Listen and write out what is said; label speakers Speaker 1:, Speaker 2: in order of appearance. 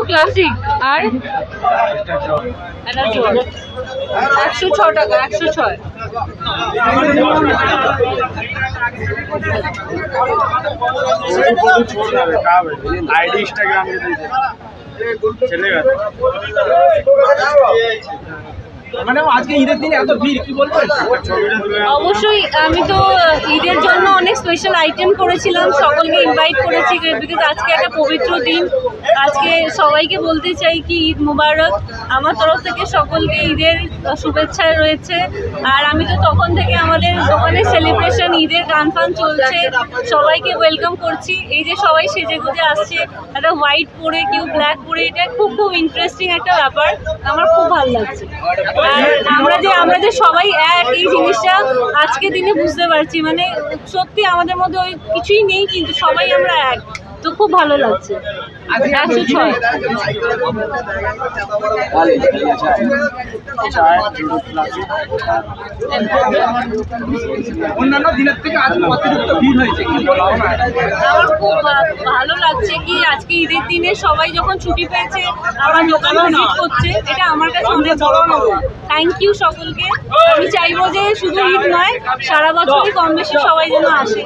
Speaker 1: Classic আর 106 টাকা 106।
Speaker 2: ID Instagram पे चलेगा মানে আজকে ঈদের দিনে এত ভিড় কি বলবেন?
Speaker 1: অবশ্যই আমি তো ঈদের জন্য অনেক স্পেশাল আইটেম করেছিলাম, সকলকে ইনভাইট করেছি বিকজ আজকে একটা পবিত্র দিন। আজকে সবাইকে বলতে চাই কি ঈদ মুবারক। আমার তরফ থেকে সকলকে ঈদের শুভেচ্ছা রয়েছে। আর আমি তো তখন থেকে আমাদের দোকানে সেলিব্রেশন, ঈদের গান ফান চলছে, সবাইকে ওয়েলকাম করছি। এই যে সবাই সেজে গুজে আসছে, একটা হোয়াইট পরে কেউ ব্ল্যাক পরে, এটা খুব খুব ইন্টারেস্টিং একটা ব্যাপার, আমার খুব ভালো লাগছে। আর আমরা যে সবাই এক, এই জিনিসটা আজকে দিনে বুঝতে পারছি। মানে সত্যি আমাদের মধ্যে ওই কিছুই নেই, কিন্তু সবাই আমরা এক, তো খুব ভালো লাগছে। 106
Speaker 2: অন্যান্য দিনের থেকে আজ অতিরিক্ত ভিড় হয়েছে, কি বলবো না?
Speaker 1: আমার খুব ভালো লাগছে কি আজকে ঈদের দিনে সবাই যখন ছুটি পেয়েছে আমার দোকান ভিজিট করছে, এটা আমার কাছে অনেক বড় খবর। থ্যাংক ইউ সকলকে। আমি চাইবো যে শুধু ঈদ নয়, সারা বছরই কম বেশি সবাই যেন আসে।